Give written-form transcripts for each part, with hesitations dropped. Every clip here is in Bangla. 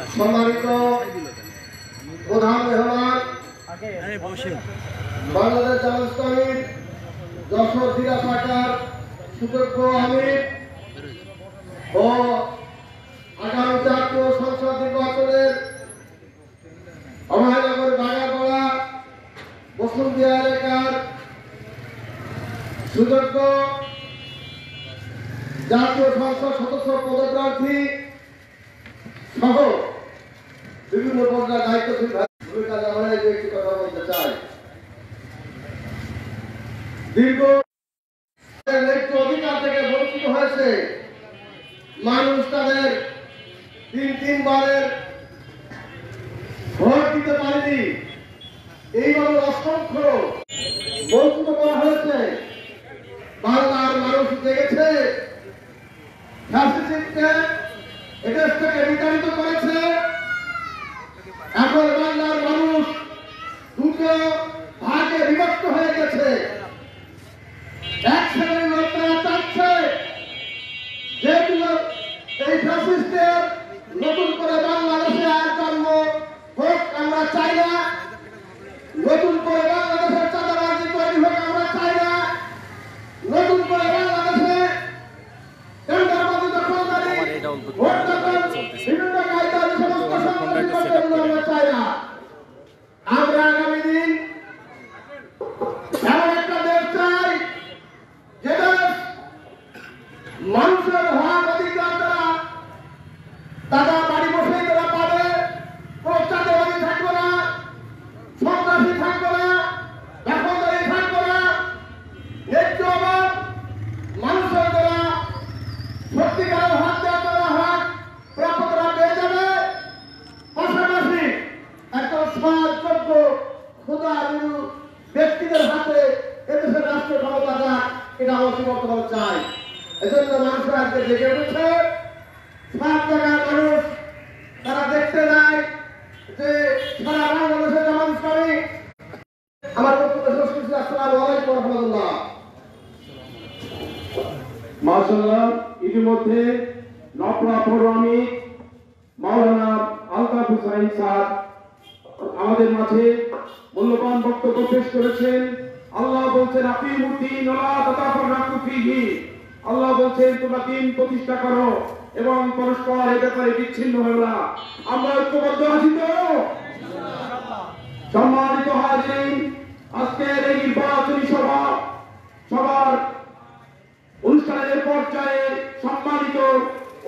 সম্মানিত প্রধান মেহমান বাংলাদেশ জামাত ইসলামীর যশোর জেলা শাখার সুযোগ্য আমির ও আগামী জাতীয় সংসদ নির্বাচনের অভয়নগর বাগারপাড়া বসুন্ধিয়া এলাকার সুযোগ্য জাতীয় সংসদ সদস্য পদপ্রার্থী সহ বিভিন্ন পর্যায়ে দায়িত্বশীল ভূমিকা নেওয়ার একটি কথা বলতে চাই। দীর্ঘ ন্যায্য অধিকার থেকে বঞ্চিত হয়েছে মানুষ, তাদের তিনবারের ভোট দিতে পারেনি, এইভাবে অসংখ্য বঞ্চিত করা হয়েছে। বাংলার মানুষ জেগেছে, ফ্যাসিস্টকে এদেশ থেকে বিতাড়িত করেছে। এখন বাংলার মানুষ দুটো ভাগে বিভক্ত হয়ে গেছে। এক শ্রেণীর লোকেরা চাচ্ছে যেগুলো এই ফ্যাসিস্টের নতুন করে বাংলাদেশে আর জন্ম হোক আমরা চাই না, নতুন করে বাংলাদেশের চাঁদাবাজি তৈরি হোক আমরা চাই না, নতুন করে বাংলাদেশে টেন্ডারবাজি দখলদারি ভোট দখল বিভিন্ন কায়দার সমস্ত সংগঠন আমরা চাই না। আমরা আগামী দিন এমন একটা দেশ চাই যে দেশ মানুষের হক অধিকার দ্বারা তারা বাড়ি বসেই তারা পাবে, কোন চাঁদাবাজি থাকবে না, সন্ত্রাসী থাকবে না, দখলদারি থাকবে না, ন্যায্য অভাব মানুষের দ্বারা সত্যিকারের হাত দেওয়া তারা হক প্রাপ্য তারা পেয়ে যাবে। পাশাপাশি একজন সৎযোগ্য ক্ষুধালু ব্যক্তিদের হাতে এদেশের রাষ্ট্র ক্ষমতাটা এটা অসীমত হতে চাই। এজন্য মানুষের আজকে জেগে উঠেছে। সব জায়গার মানুষ তারা দেখতে যায় যে সারা বাংলাদেশের জামাত ইসলামী। আমার বক্তব্য শেষ করছি। আসসালামু আলাইকুম ওয়া রাহমাতুল্লাহ। মাশাআল্লাহ, ইতিমধ্যে নপরা পৌরমি মাওলানা আলতাফ হুসাইন স্যার আমাদের মাঝে মূল্যবান বক্তব্য পেশ করেছেন। আল্লাহ বলছেন আকিমুদ্দিন ওয়ালা তাতাফাররাকু ফীহি, আল্লাহ বলছেন তোমরা দিন প্রতিষ্ঠা করো এবং পরস্পর এই ব্যাপারে বিচ্ছিন্ন হও না। আমরা ঐক্যবদ্ধ আছি তো? সম্মানিত হাজিরিন, আজকের এই নির্বাচনী সবার অনুষ্ঠানের পর্যায়ে সম্মানিত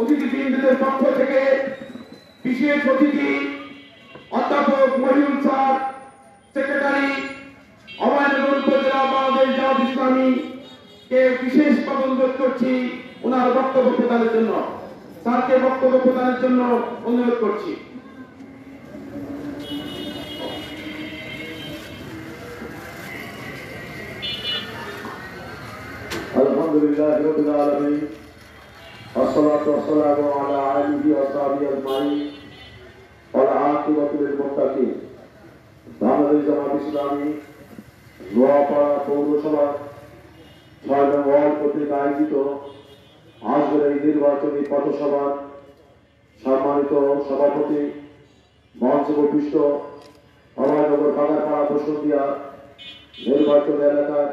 অতিথিবৃন্দদের পক্ষ থেকে বিশেষ অতিথি অধ্যাপক মহিউল স্যার, সেক্রেটারি অভয়নগর উপজেলা বাংলাদেশ জামাত ইসলামী কে বিশেষ অনুরোধ করছি ওনার বক্তব্য প্রদানের জন্য। স্যারকে বক্তব্য প্রদানের জন্য অনুরোধ করছি। আলহামদুলিল্লাহ রাব্বিল আলামিন, আসসালাতু ওয়াসসালামু আলা আলিহি ওয়া সাহবিহি আজমাইন ওয়া আকিবাতু লিল মুত্তাকিন। বাংলাদেশ জামাত ইসলামী নোয়াপাড়া পৌরসভা ৬ নং ওয়ার্ড কর্তৃক আয়োজিত আজকের এই নির্বাচনী পথসভার সম্মানিত সভাপতি, মঞ্চে উপবিষ্ট অভয়নগর বাগারপাড়া বসুন্ধিয়া নির্বাচন এলাকার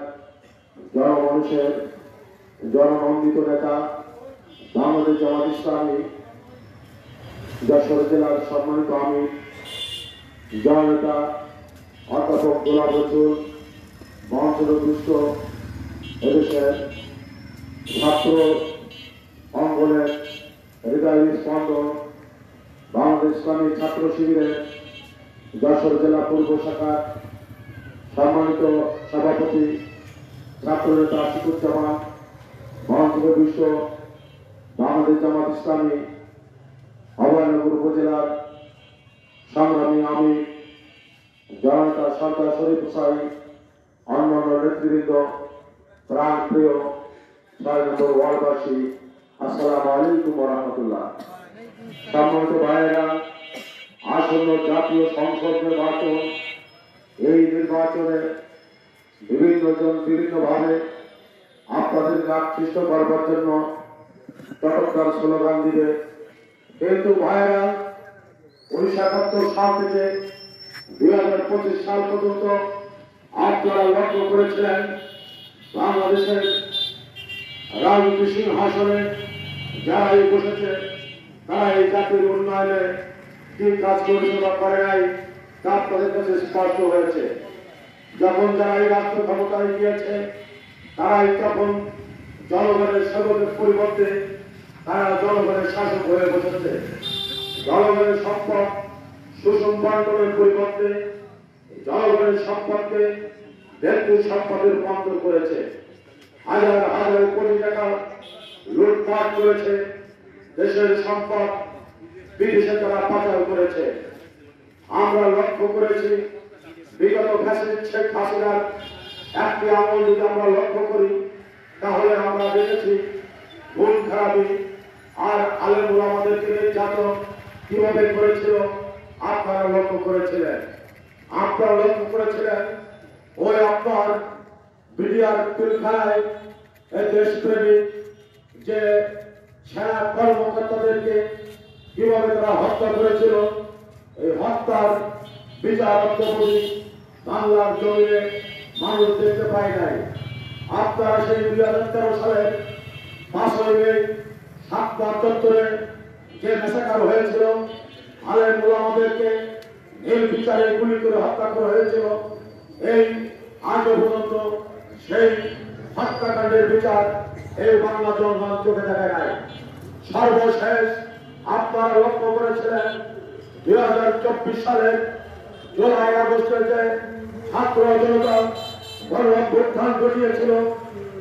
জনমানুষের জননন্দিত নেতা, বাংলাদেশ জামাত ইসলামী যশোর জেলার সম্মানিত আমির জননেতা অধ্যাপক গোলাপ রসুল, মঞ্চের উপবিষ্ট এদেশের ছাত্র অঙ্গনের হৃদয় স্পন্দন, বাংলাদেশ ইসলামী ছাত্র শিবিরের যশোর জেলা পূর্ব শাখার সম্মানিত সভাপতি ছাত্রনেতা আশিকুজ্জামান, মহানগর বিশ্ব বাংলাদেশ জামাত ইসলামী অভয়নগর উপজেলার সংগ্রামী আমির জননেতা সরকার শরীফ হুসাইন, অন্যান্য নেতৃবৃন্দ, প্রাণ প্রিয় ৬ নম্বর ওয়ার্ডবাসী, আসসালামু আলাইকুম ওয়া রাহমাতুল্লাহ। সম্মানিত ভাইয়েরা, আসন্ন জাতীয় সংসদ নির্বাচন, এই নির্বাচনে বিভিন্নজন বিভিন্নভাবে আপনাদেরকে আকৃষ্ট করবার জন্য চটকদার স্লোগান দিবে। কিন্তু ভাইয়েরা, 1971 সাল থেকে 2025 সাল পর্যন্ত আপনারা লক্ষ্য করেছিলেন বাংলাদেশের রাজনীতি সিংহাসনে যারাই বসেছে তারা এই জাতির উন্নয়নে কি কাজ করেছে বা করে নাই তা আপনাদের কাছে স্পষ্ট হয়েছে। যখন যারা এই রাষ্ট্র ক্ষমতায় গিয়েছে তারাই তখন জনগণের সেবকের পরিবর্তে তারা জনগণের শাসক হয়ে বসেছে। জনগণের সম্পদ সুষম বন্টনের পরিবর্তে জনগণের সম্পদকে ব্যক্তি সম্পদে রূপান্তর করেছে। হাজার হাজার কোটি টাকা লুটপাট করেছে। দেশের সম্পদ বিদেশে তারা পাচার করেছে। আমরা লক্ষ্য করেছি বিগত ফ্যাসিস্ট শেখ হাসিনার একটি আমল যদি আমরা লক্ষ্য করি তাহলে আমরা দেখেছি খুন খারাপি আর আলেম ওলামাদেরকে নির্যাতন কিভাবে করেছিল আপনারা লক্ষ্য করেছিলেন। আপনারা লক্ষ্য করেছিলেন ওই আপনার বিডিআর পিলখানায় দেশপ্রেমী যে সেনা কর্মকর্তাদেরকে কিভাবে তারা হত্যা করেছিল এই হত্যার বিচার অদ্যাবধি বাংলার জমিনে মানুষ দেখতে পায় নাই। আপনারা সেই 2013 সালের 5ই মে সাতটা চত্বরে যে মেসাকার হয়েছিল আলেম ওলামাদেরকে নির্বিচারে গুলি করে হত্যা করা হয়েছিল, এই আজও পর্যন্ত সেই হত্যাকাণ্ডের বিচার এই বাংলা জনগণ চোখে দেখা নাই। সর্বশেষ আপনারা লক্ষ্য করেছিলেন 2024 সালের জুলাই আগস্টের যে ছাত্র জনতা গণ অভ্যুত্থান ঘটিয়েছিল,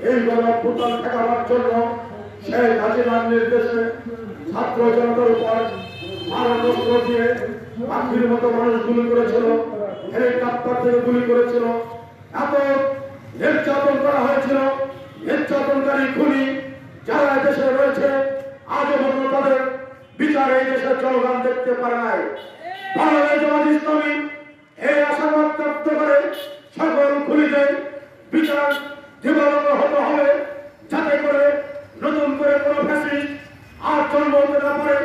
এই গণ অভ্যুত্থান ঠেকানোর জন্য শেখ হাসিনার নির্দেশে ছাত্র জনতার উপর মারণাস্ত্র দিয়ে পাখির মতো মানুষ গুলি করেছিল, হেলিকপ্টার থেকে গুলি করেছিল, এত নির্যাতন করা হয়েছিল। নির্যাতনকারী খুনি যারা দেশে রয়েছে আজও পর্যন্ত তাদের বিচার এই দেশের জনগণ দেখতে পারে নাই। বাংলাদেশ জামাত ইসলামী এই আশাবাদ ব্যক্ত করে সকল খুনিদের বিচার জীবনত হতে হবে, যাতে করে নতুন করে কোনো ফ্যাসিস্ট আর জন্ম হতে না পারে।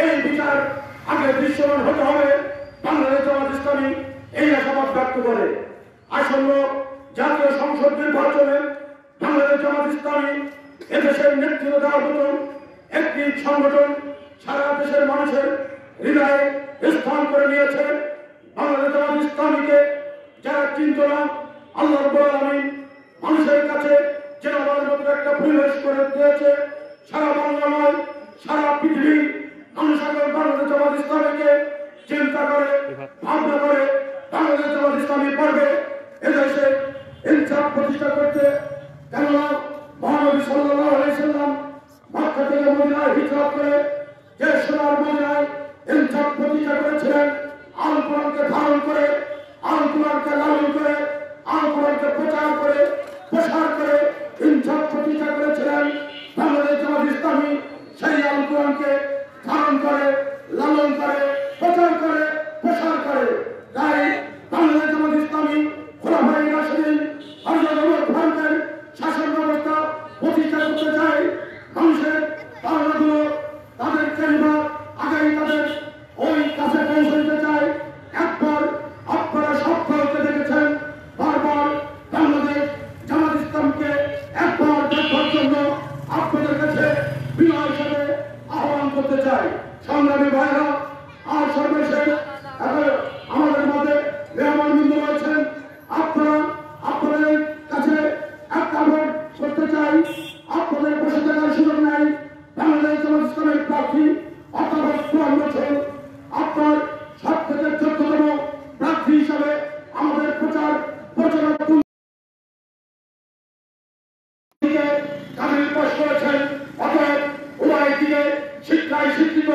এই বিচার আগে দৃশ্যমান হতে হবে। বাংলাদেশ জামাত ইসলামী এই আশাবাদ ব্যক্ত করে আসন্ন জাতীয় সংসদ নির্বাচনে বাংলাদেশ জামাত ইসলামী এদেশের নেতৃত্ব দেওয়ার মতো একটি সংগঠন সারা দেশের মানুষের হৃদয়ে স্থান করে নিয়েছে। বাংলাদেশ জামাত ইসলামীকে যারা চিনত না, আল্লাহ রাব্বুল আলামিন মানুষের কাছে জেনাবার মতো একটা পরিবেশ করে দিয়েছে। সারা বাংলা নয়, সারা পৃথিবীর মানুষ এখন বাংলাদেশ জামাত ইসলামীকে চিন্তা করে, ভাবনা করে বাংলাদেশ জামাত ইসলামী পারবে এদেশে ইনসাফ প্রতিষ্ঠা করতে। কেননা মহানবী সাল্লাল্লাহু আলাইহি সাল্লাম মক্কা থেকে মদিনায় হিজরত করে যে সোনার মদিনায় ইনসাফ প্রতিষ্ঠা করেছিলেন, আল কোরআনকে ধারণ করে, আল কোরআনকে লালন করে, আল কোরআনকে প্রচার করে, প্রসার করে ইনসাফ প্রতিষ্ঠা করেছিলেন। বাংলাদেশ জামাত ইসলামী সেই আল কোরআনকে ধারণ করে, লালন করে, প্রচার করে, প্রসার করে। তাই বাংলাদেশ জামাত ইসলামী খোলাফায়ে রাশিদিন হযরত ওমর ফারুকের শাসন ব্যবস্থা প্রতিষ্ঠা করতে চায়। মানুষের ধারণাগুলো তাদের কেলিমা আগামী তাদের ওই কাছে পৌঁছে দিতে চায়। একবার আপনারা সফলতা দেখেছেন, বারবার বাংলাদেশ জামাত ইসলামকে একবার দেখবার জন্য আপনাদের কাছে বিনয় হিসেবে আহ্বান করতে চাই। সংগ্রামী ভাইরা, আর সর্বশেষ আমাদের মধ্যে মেহমান বিন্দু রয়েছেন, আপনাদের কাছে একটা আহ্বান করতে চাই। আপনাদের বসে থাকার সুযোগ নাই। বাংলাদেশ জামাত ইসলামের প্রার্থী অথবা বছর আপনার সব থেকে 14তম প্রার্থী হিসাবে আমাদের প্রচার প্রচারণা পাশ করেছেন। অতএব উভয় দিকে শিক্ষায় শিক্ষিত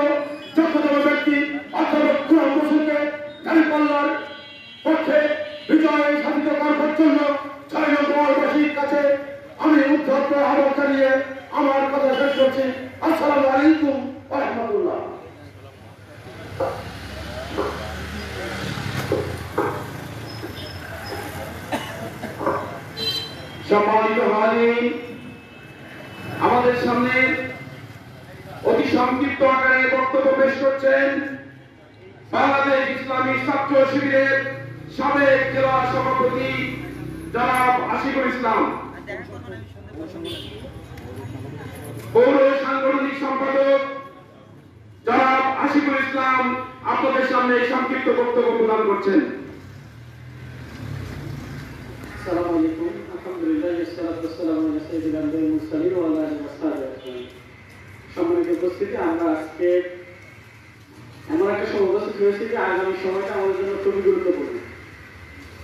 14তম ব্যক্তি অধ্যাপক কুরআন বসুকে দাঁড়িপাল্লার পক্ষে বিজয় সাধিত করবার জন্য ছয়নগরবাসীর কাছে আমি উদ্ধত আহ্বান জানিয়ে আমার কথা শেষ করছি। আসসালামু আলাইকুম ওয়া রাহমাতুল্লাহ। সম্মানিত হাজিরিন, আমাদের সামনে অতি সংক্ষিপ্ত আকারে বক্তব্য পেশ করছেন বাংলাদেশ ইসলামী ছাত্র শিবিরের সাবেক জেলা সভাপতি জনাব আশিকুল ইসলাম, পৌর সাংগঠনিক সম্পাদক জনাব আশিকুল ইসলাম আপনাদের সামনে সংক্ষিপ্ত বক্তব্য প্রদান করছেন। আসসালামু আলাইকুম। আলহামদুলিল্লাহ, ওয়াসসালাতু ওয়াসসালামু আলা সাইয়্যিদিল আমবিয়া ওয়াল মুরসালিন ওয়া আলা আলিহি ওয়া সাহবিহি আজমাইন। সম্মানিত উপস্থিতি, আমরা আজকে এমন একটা সময় উপস্থিত হয়েছি যে আগামী সময়টা আমাদের জন্য খুবই গুরুত্বপূর্ণ।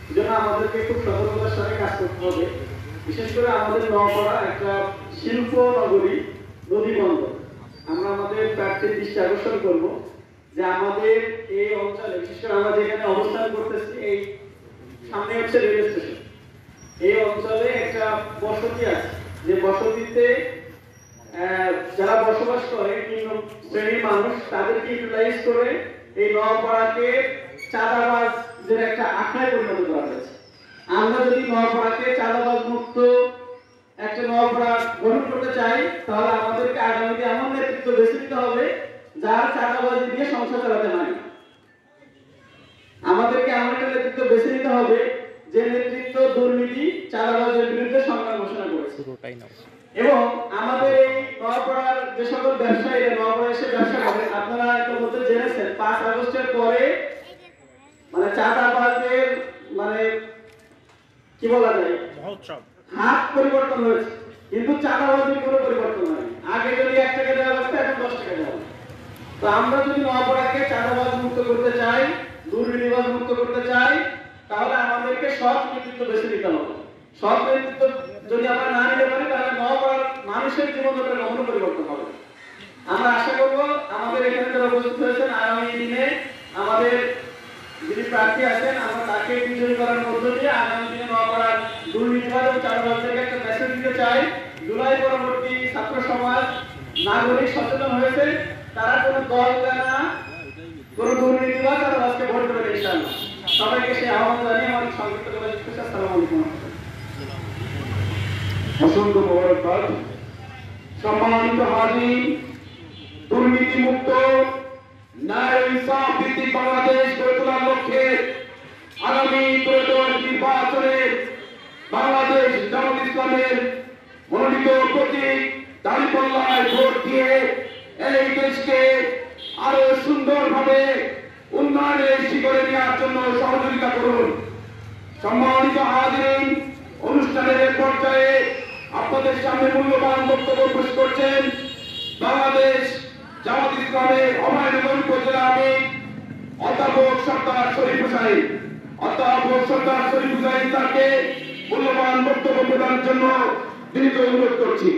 এজন্য আমাদেরকে খুব সতর্কতার সাথে কাজ করতে হবে। বিশেষ করে আমাদের নওপাড়া একটা শিল্প নগরী, নদী বন্দর। আমরা আমাদের প্রার্থীর দৃষ্টি আকর্ষণ করব যে আমাদের এই অঞ্চলে, বিশেষ করে আমরা যেখানে অবস্থান করতেছি, এই সামনে হচ্ছে রেল স্টেশন। এই অঞ্চলে একটা বসতি আছে, যে বসতিতে যারা বসবাস করে নিম্ন শ্রেণীর মানুষ, তাদেরকে ইউটিলাইজ করে এই নওপাড়াকে চাঁদাবাজদের একটা আখড়ায় পরিণত করা হয়েছে। আমরা যদি নওপাড়াকে চাঁদাবাজ মুক্ত একটা নওপাড়া গঠন করতে চাই, তাহলে আমাদেরকে আগামীতে এমন নেতৃত্ব বেছে নিতে হবে যার চাঁদাবাজি দিয়ে সংসার চালাতে পারে। আমাদেরকে এমন একটা নেতৃত্ব বেছে নিতে হবে যে নেতৃত্ব দুর্নীতি, চাঁদাবাজের বিরুদ্ধে সংগ্রাম ঘোষণা করেছে। এবং আমাদের এই নওপাড়ার যে সকল ব্যবসায়ীরা নওপাড়া এসে ব্যবসা করেন, আপনারা ইতিমধ্যে জেনেছেন 5 আগস্টের পরে মানে চাঁদাবাজের মানে কি বলা যায় হাত পরিবর্তন হয়েছে, কিন্তু চাঁদাবাজির কোনো পরিবর্তন হয়নি। আগে যদি 1 টাকা দেওয়া লাগতো, এখন 10 টাকা দেওয়া হবে। তো আমরা যদি নওপাড়াকে চাঁদাবাজ মুক্ত করতে চাই, দুর্নীতিবাজ মুক্ত করতে চাই, তাহলে আমাদেরকে সৎ নেতৃত্ব বেছে নিতে হবে। সৎ নেতৃত্ব যদি আমরা না নিতে পারি, তাহলে নওপাড়ার মানুষের জীবনযাত্রার কখনো পরিবর্তন হবে। আমরা আশা করব আমাদের এখানে যারা উপস্থিত হয়েছেন, আগামী দিনে আমাদের যিনি প্রার্থী আছেন, আমরা তাকে বিজয়ী করার মধ্য দিয়ে আগামী দিনে নওপাড়ার দুর্নীতিবাজ এবং চাঁদাবাজদেরকে একটা মেসেজ দিতে চাই। জুলাই পরবর্তী ছাত্র সমাজ, নাগরিক সচেতন হয়েছে, তারা কোনো দল না, কোনো দুর্নীতিবাজ চাঁদাবাজকে ভোট দেবে ইনশাআল্লাহ। সবাইকে সেই আহ্বান জানিয়ে আমার সংক্ষিপ্ত করে দিচ্ছি। আসসালামু আলাইকুম। অসংখ্য মোবারকবাদ। সম্মানিত হাজির, দুর্নীতি মুক্ত ন্যায় ইনসাফ ভিত্তিক বাংলাদেশ গড়ে তোলার লক্ষ্যে আগামী ত্রয়োদশ নির্বাচনে বাংলাদেশ জামাত ইসলামের মনোনীত প্রতীক দাঁড়িপাল্লায় ভোট দিয়ে এই দেশকে আরো সুন্দরভাবে উন্নয়নের শিখরে নেওয়ার জন্য সহযোগিতা করুন। সম্মানিত হাজির, অনুষ্ঠানের পর্যায়ে আপনাদের সামনে মূল্যবান বক্তব্য পেশ করছেন বাংলাদেশ জামাত ইসলামের অভয়নগর উপজেলা আমির অধ্যাপক সরদার শরীফ হুসাইন। অধ্যাপক সরদার শরীফ হুসাইন তাকে মূল্যবান বক্তব্য প্রদানের জন্য বিনীত অনুরোধ করছি।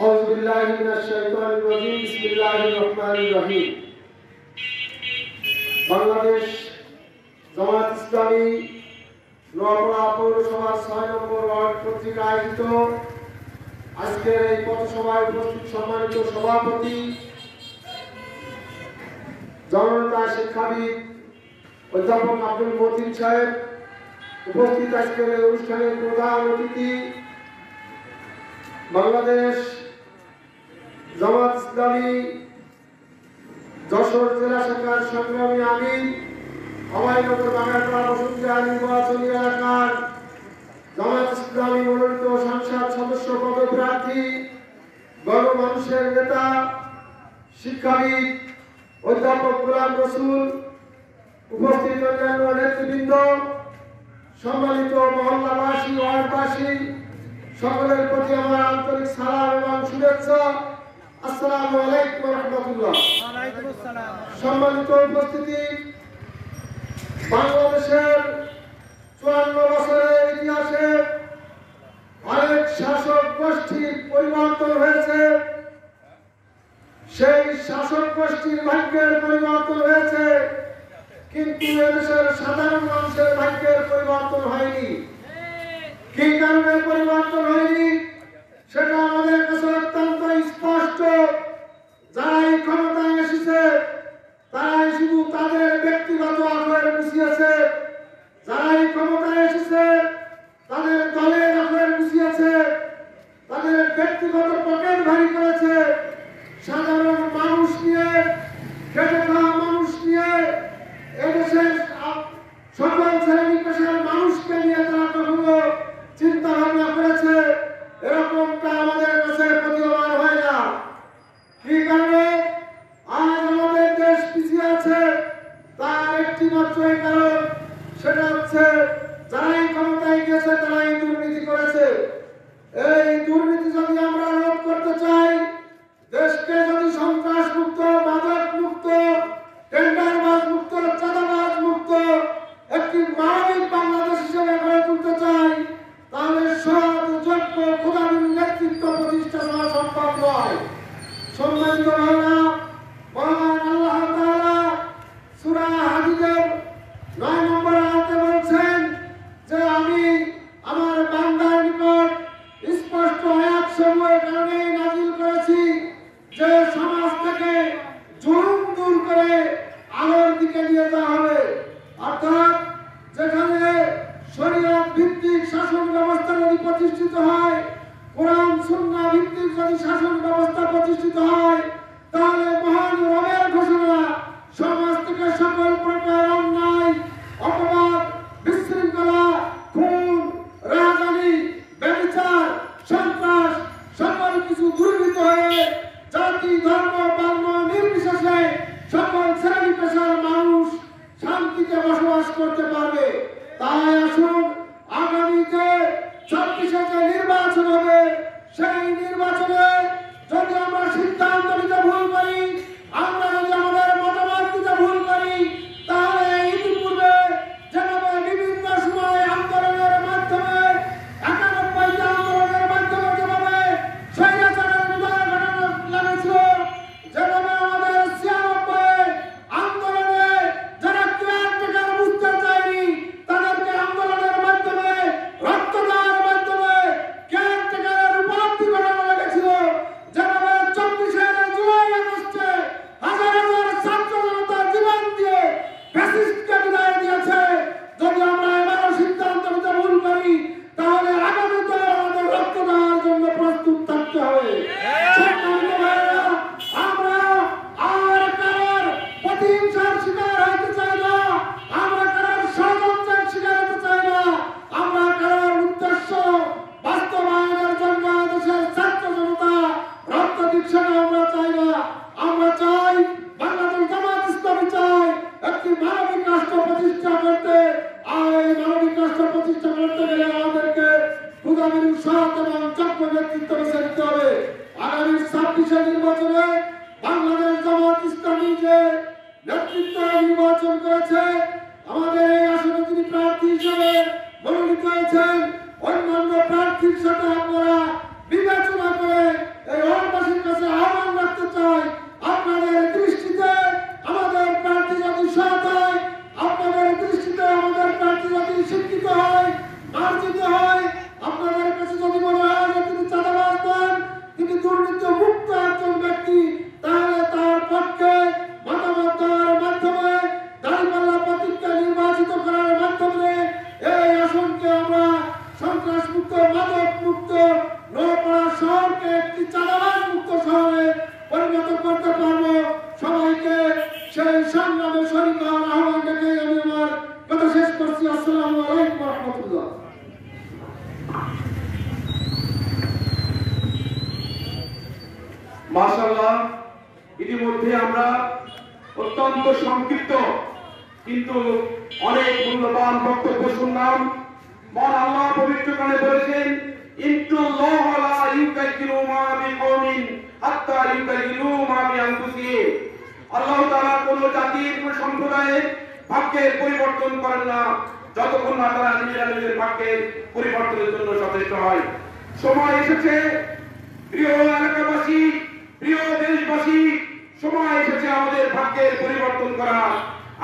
আউযু বিল্লাহি মিনাশ শাইতানির রাজিম। বিসমিল্লাহির রহমানির রহিম। বাংলাদেশ জামাত ইসলামী নওপাড়া পৌরসভার 6 নম্বর ওয়ার্ড কর্তৃক আয়োজিত আজকের এই পথসভায় উপস্থিত সম্মানিত সভাপতি, জননেতা, শিক্ষাবিদ অধ্যাপক আব্দুল মতিন সাহেব, উপস্থিত আজকের এই অনুষ্ঠানের প্রধান অতিথি বাংলাদেশ জামাত ইসলামী যশোর জেলা শাখার সংগ্রামী আমির, অভয়নগর বাগানপাড়া বসুন্ধরা নির্বাচনী এলাকার জামাত ইসলামী মনোনীত সংসদ সদস্য পদপ্রার্থী, গণমানুষের নেতা, শিক্ষাবিদ অধ্যাপক গোলাম রসুল, উপস্থিত অন্যান্য নেতৃবৃন্দ, সম্মানিত মহল্লাবাসী, ওয়ার্ডবাসী, সকলের প্রতি আমার আন্তরিক সালাম এবং শুভেচ্ছা। আসসালামু আলাইকুম ওয়া রাহমাতুল্লাহ। সম্মানিত উপস্থিতি, বাংলাদেশের 54 বছরের ইতিহাসে অনেক শাসক গোষ্ঠীর পরিবর্তন হয়েছে। সেই শাসক গোষ্ঠীর ভাগ্যের পরিবর্তন হয়েছে, কিন্তু এদেশের সাধারণ মানুষের ভাগ্যের পরিবর্তন হয়নি। কি কারণে পরিবর্তন হয়নি সেটা আমাদের কাছে অত্যন্ত স্পষ্ট। যারাই ক্ষমতায় এসেছে তারাই শুধু তাদের ব্যক্তিগত আখড়ায় মুছিয়েছে, যারাই ক্ষমতায় এসেছে তাদের দলের আখড়ায় মুছিয়েছে, তাদের ব্যক্তিগত পকেট ভারী করেছে। সাধারণ কি কারণে আজ আমাদের দেশ পিছিয়ে আছে তার একটি মাত্রই কারণ, সেটা হচ্ছে যারাই ক্ষমতায় গিয়েছে তারাই দুর্নীতি করেছে। এই দুর্নীতি যদি আমরা রোধ করতে চাই, দেশকে যদি সন্ত্রাস মুক্ত, মাদক মুক্ত, টেন্ডারবাজ মুক্ত, চাঁদাবাজ মুক্ত একটি মানবিক বাংলাদেশ হিসেবে গড়ে তুলতে চাই, তাহলে সৎ যোগ্য খোদাবীর নেতৃত্ব প্রতিষ্ঠা করা সম্ভব নয়। সম্মানিত ভাইরা, মহান আল্লাহ তাআলা সূরা হাদীদের 9 নম্বর আয়াতে বলছেন যে আমি আমার বান্দার নিকট স্পষ্ট আয়াত সমূহের কারণে নাযিল করেছি যে সমাজ থেকে জুলুম দূর করে আলোর দিকে নিয়ে যাওয়া হবে। অর্থাৎ যেখানে শরীয়ত ভিত্তিক শাসন ব্যবস্থা যদি প্রতিষ্ঠিত হয়, কোরআন সুন্নাহ ভিত্তিক যদি শাসন ব্যবস্থা প্রতিষ্ঠিত হয়, তাহলে মহান রবের ঘোষণা সমাজ থেকে সকল প্রকার অন্যায়, অপবাদ, বিশৃঙ্খলা, খুন, রাজধানী, ব্যভিচার, সন্ত্রাস সকল কিছু দূরীভূত হয়ে জাতি, ধর্ম, বর্ণ নির্বিশেষে সকল শ্রেণী পেশার মানুষ শান্তিতে বসবাস করতে পারবে। তাই আসুন আগামীতে 26-এ যে নির্বাচন হবে, সেই নির্বাচনে যদি আমরা সিদ্ধান্ত নিতে ভুল করি, আমরা যদি আমাদের মতামত দিতে ভুল করি, তাহলে ইতিপূর্বে যেভাবে বিভিন্ন সময় আন্দোলনের মাধ্যমে 91 আন্দোলনের মাধ্যমে যেভাবে স্বৈরাচারের বিদায় ঘটানো লেগেছিল, যেভাবে আমাদের 96 আন্দোলনে যারা কেয়ারটেকার বুঝতে চায়নি তাদেরকে আন্দোলনের মাধ্যমে, রক্ত দেওয়ার মাধ্যমে কেয়ারটেকারের উপলব্ধি ঘটানো লেগেছিল, যেভাবে 24-এর জুলাই আগস্টে হাজার হাজার ছাত্র জনতা জীবন দিয়ে ফ্যাসিস্টকে বিদায় দিয়েছে। যদি আমরা এবারও সিদ্ধান্ত নিতে ভুল করি, তাহলে আগামীতে আমাদের রক্ত দেওয়ার জন্য প্রস্তুত থাকতে হবে। সম্মানিত ভাইরা, আমরা আর কারোর প্রতিহিংসার শিকার হতে চাই না, আমরা কারোর ষড়যন্ত্রের শিকার হতে চাই না, আমরা কারোর উদ্দেশ্য বাস্তবায়নের জন্য দেশের ছাত্র জনতা রক্ত দিচ্ছে না, আমরা চাই না। আমরা চাই বাংলাদেশ জামাত ইসলামী চাই একটি মানবিক রাষ্ট্র প্রতিষ্ঠা করতে। আর এই মানবিক রাষ্ট্র প্রতিষ্ঠা করতে গেলে আমাদেরকে খোদাবীর সৎ এবং যোগ্য নেতৃত্ব বেছে নিতে হবে। আগামী 26-এ নির্বাচনে বাংলাদেশ জামাত ইসলামী যে নেতৃত্ব নির্বাচন করেছে, আমাদের এই আসনে তিনি প্রার্থী হিসেবে মনোনীত হয়েছেন। অন্যান্য প্রার্থীর সাথে আপনারা বিবেচনা করে এই ওয়ার্ডবাসীর কাছে আহ্বান রাখতে চাই, আপনাদের দৃষ্টিতে আমাদের প্রার্থী যদি সৎ হয়, আপনাদের দৃষ্টিতে আমাদের প্রার্থী যদি শিক্ষিত হয়, মার্জিত হয়, আপনাদের কাছে যদি মনে হয় যে তিনি চাঁদাবাজ নন, তিনি দুর্নীতি মুক্ত একজন ব্যক্তি, তাহলে তার পক্ষে মতামত দেওয়ার মাধ্যমে, দাঁড়িপাল্লা প্রতীককে নির্বাচিত করার মাধ্যমে এই আসনকে আমরা সন্ত্রাস মুক্ত, মাদক মুক্ত, নৌপাড়া শহরকে একটি চাঁদাবাজ মুক্ত শহরে পরিণত করতে পারবো। সবাইকে সেই সংগ্রামে শরীক হওয়ার আহ্বান রেখে আমি আমার কথা শেষ করছি। আসসালামু আলাইকুম ওয়া রাহমাতুল্লাহ। মাশাআল্লাহ, ইতিমধ্যে আমরা অত্যন্ত সংক্ষিপ্ত কিন্তু অনেক মূল্যবান বক্তব্য শুনলাম। মহান আল্লাহ পবিত্র কোরআনে বলেছেন, ইন্নাল্লাহ লা ইউগাইয়িরু মা বিকওমিন হাত্তা ইউগাইয়িরু মা বিআনফুসিহিম। আল্লাহ তাআলা কোন জাতির, কোন সম্প্রদায়ের ভাগ্যের পরিবর্তন করেন না যতক্ষণ না তারা নিজেদের ভাগ্যের পরিবর্তনের জন্য সচেষ্ট হয়। সময় এসেছে প্রিয় এলাকাবাসী, প্রিয় দেশবাসী, সময় এসেছে আমাদের ভাগ্যের পরিবর্তন করা।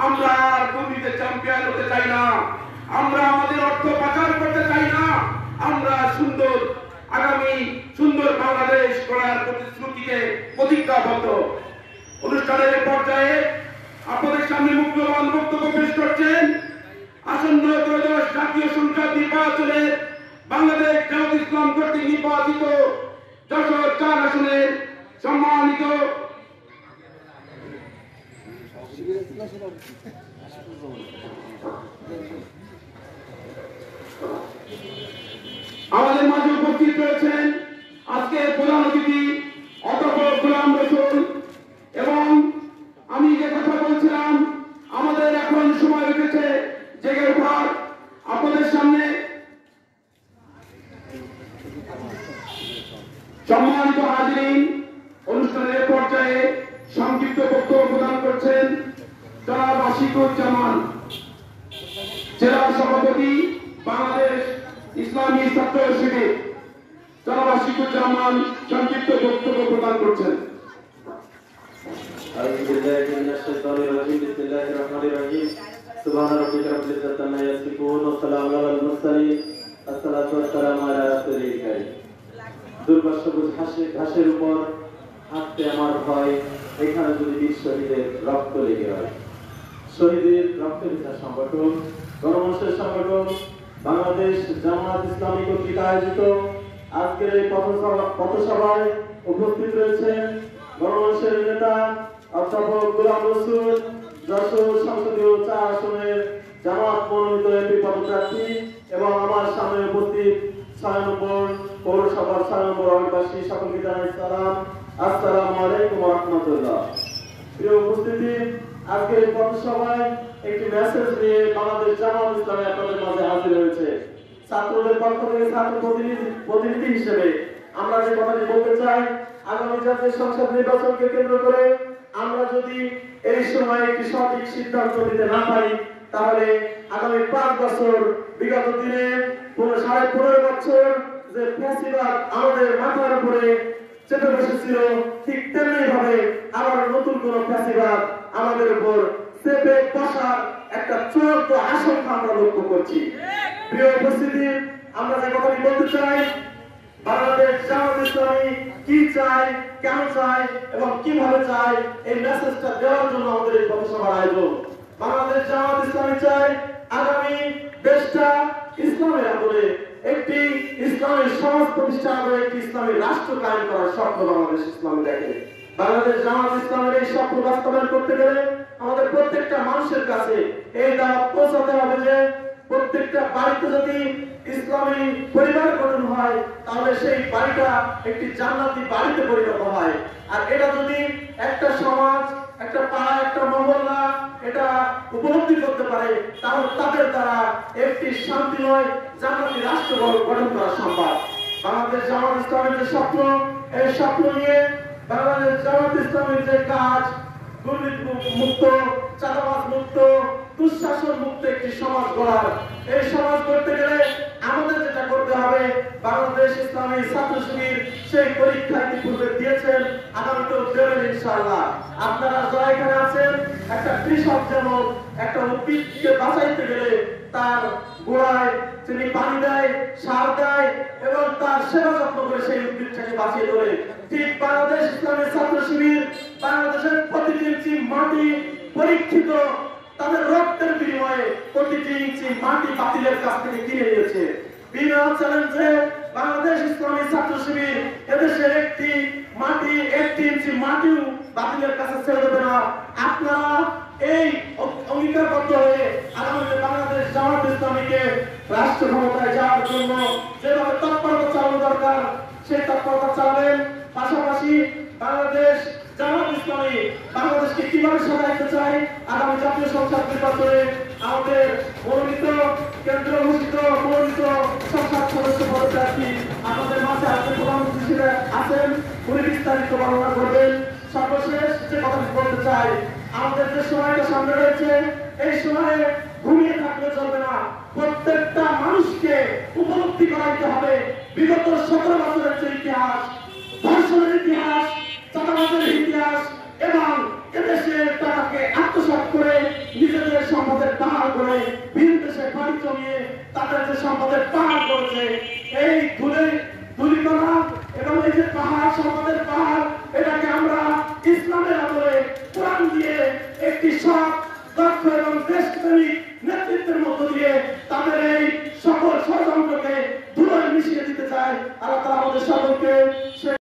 আমরা দুর্নীতিতে চ্যাম্পিয়ন হতে চাই না, আমরা আমাদের অর্থ পাচার করতে চাই না, আমরা সুন্দর আগামী সুন্দর বাংলাদেশ গড়ার প্রতিশ্রুতিতে প্রতিজ্ঞাবদ্ধ। অনুষ্ঠানের পর্যায়ে আপনাদের সামনে মূল্যবান বক্তব্য পেশ করছেন আসন্ন ত্রয়োদশ জাতীয় সংসদ নির্বাচনে বাংলাদেশ জামাত ইসলাম কর্তৃক নির্বাচিত যশোর 4 আসনের সম্মানিত আমাদের মাঝে উপস্থিত রয়েছেন আজকের প্রধান অতিথি অধ্যাপক গোলাম রসুল, পর্যায়ে সংক্ষিপ্ত বক্তব্য প্রদান করছেন জনাব আশিকুজ্জামান, জেলা সভাপতি বাংলাদেশ ইসলামী ছাত্র শিবির। জনাব আশিকুজ্জামান সংক্ষিপ্ত বক্তব্য প্রদান করছেন। أعوذ بالله من الشيطان الرجيم بسم الله الرحمن الرحيم سبحان ربك رب العزة عما يصفون وسلام على المرسلين الصلاة والسلام على رسول الكريم দুর্বার সবুজ ঘাসের উপর হাঁটতে আমার ভয়, এখানে যদি বীর শহীদের রক্ত লেগে হয়। শহীদের রক্ত বিচার সংগঠন, গণমানুষের সংগঠন বাংলাদেশ জামায়াত ইসলামী কর্তৃক আয়োজিত আজকের এই পথসভায় উপস্থিত রয়েছেন গণমানুষের নেতা অধ্যাপক গোলাম রসুল, যশোর সংসদীয় 4 আসনের জামাত মনোনীত এমপি পদপ্রার্থী, এবং আমার সামনে উপস্থিত 6 নম্বর পৌরসভার 6 নম্বর ওয়ার্ডবাসী, সকলকে জানাই সালাম, আসসালামু আলাইকুম ওয়া রাহমাতুল্লাহ। প্রিয় উপস্থিতি, আজকের এই পথসভায় একটি মেসেজ নিয়ে বাংলাদেশ জামাত ইসলামী আপনাদের মাঝে হাজির হয়েছে। ছাত্রদের পক্ষ থেকে ছাত্র প্রতিনিধি হিসেবে আমরা যে কথাটি বলতে চাই, আগামী জাতীয় সংসদ নির্বাচনকে কেন্দ্র করে আমরা যদি এই সময় একটি সঠিক সিদ্ধান্ত নিতে না পারি, তাহলে আগামী 5 বছর, বিগত দিনে 15.5 বছর যে ফ্যাসিবাদ আমাদের মাথার উপরে চেপে বসেছিল, ঠিক তেমনি ভাবে আবার নতুন কোন ফ্যাসিবাদ আমাদের উপর চেপে বসার একটা চূড়ান্ত আশঙ্কা আমরা লক্ষ্য করছি। প্রিয় উপস্থিতি, আমরা যে কথাটি বলতে চাই, বাংলাদেশ জামাত ইসলামী কি চায়, কেন চায় এবং কিভাবে চায়, এই মেসেজটা দেওয়ার জন্য আমাদের এই পথসভার আয়োজন। বাংলাদেশ জামাত ইসলামী চায় আগামী দেশটা ইসলামের আদলে একটি ইসলামী সমাজ প্রতিষ্ঠা করে একটি ইসলামী রাষ্ট্র কায়েম করার স্বপ্ন বাংলাদেশ ইসলামী দেখে। বাংলাদেশ জামাত ইসলামের এই স্বপ্ন বাস্তবায়ন করতে গেলে আমাদের প্রত্যেকটা মানুষের কাছে এই দাওয়াত পৌঁছাতে হবে যে প্রত্যেকটা বাড়িতে যদি ইসলামী পরিবার গঠন হয়, তাহলে সেই বাড়িটা একটি জান্নাতি বাড়িতে পরিণত হয়। আর এটা যদি একটা সমাজ, একটা পাড়া, একটা মহল্লা এটা উপলব্ধি করতে পারে, তাহলে তাদের দ্বারা একটি শান্তিময় জান্নাতি রাষ্ট্র গঠন করা সম্ভব। বাংলাদেশ জামাত ইসলামের যে স্বপ্ন, এই স্বপ্ন নিয়ে বাংলাদেশ জামাত ইসলামের যে কাজ, দুর্নীতি মুক্ত, চাঁদাবাজ মুক্ত, দুঃশাসন মুক্ত একটি সমাজ গড়ার, এই সমাজ গড়তে গেলে আমাদের যেটা করতে হবে, বাংলাদেশ ইসলামী ছাত্র শিবির সেই পরীক্ষা ইতিপূর্বে দিয়েছেন, আগামীতেও দেবেন ইনশাআল্লাহ। আপনারা যারা এখানে আছেন, একটা কৃষক যেমন একটা উদ্ভিদকে বাঁচাইতে গেলে তার গোড়ায় তিনি পানি দেয়, সার দেয় এবং তার সেবা যত্ন করে সেই উদ্ভিদটাকে বাঁচিয়ে তোলে, ঠিক বাংলাদেশ ইসলামী ছাত্র শিবির বাংলাদেশের প্রতিটি ইঞ্চি মাটি পরীক্ষিত, তাদের রক্তের বিনিময়ে প্রতিটি ইঞ্চি মাটি বাতিলের কাছ থেকে কিনে নিয়েছে। বিনা চ্যালেঞ্জে বাংলাদেশ ইসলামী ছাত্র শিবির এদেশের একটি ইঞ্চি মাটিও বাতিলের কাছে ছেড়ে দেবে না। আপনারা এই অঙ্গীকারবদ্ধ হয়ে আগামীতে বাংলাদেশ জামাত ইসলামীকে রাষ্ট্র ক্ষমতায় যাওয়ার জন্য যেভাবে তৎপরতা চালানো দরকার সেই তৎপরতা চালাবেন। পাশাপাশি বাংলাদেশ জামাত ইসলামী বাংলাদেশকে কিভাবে সাজাইতে চাই, আগামী জাতীয় সংসদ নির্বাচনে আমাদের মনোনীত কেন্দ্র ঘোষিত মনোনীত সংসদ সদস্য পদপ্রার্থী আমাদের মাঝে আজকে প্রধানমন্ত্রী হিসেবে আছেন, উনি বিস্তারিত বর্ণনা করবেন। সর্বশেষ যে কথা বলতে চাই, আমাদের যে সময়টা সামনে রয়েছে, এই সময়ে ঘুমিয়ে থাকলে চলবে না। প্রত্যেকটা মানুষকে উপলব্ধি করাইতে হবে বিগত 17 বছরের যে ইতিহাস, ধর্ষণের ইতিহাস, চাঁদাবাজের ইতিহাস এবং এদেশের টাকাকে আত্মসাৎ করে নিজেদের সম্পদের পাহাড় করে ভিন দেশে বাড়ি জমিয়ে তাদের যে সম্পদের পাহাড় করেছে, এই ধুলিকণা এবং এই যে পাহাড়, সম্পদের পাহাড়, এটাকে আমরা ইসলামের আদলে কোরআন দিয়ে একটি সৎ দক্ষ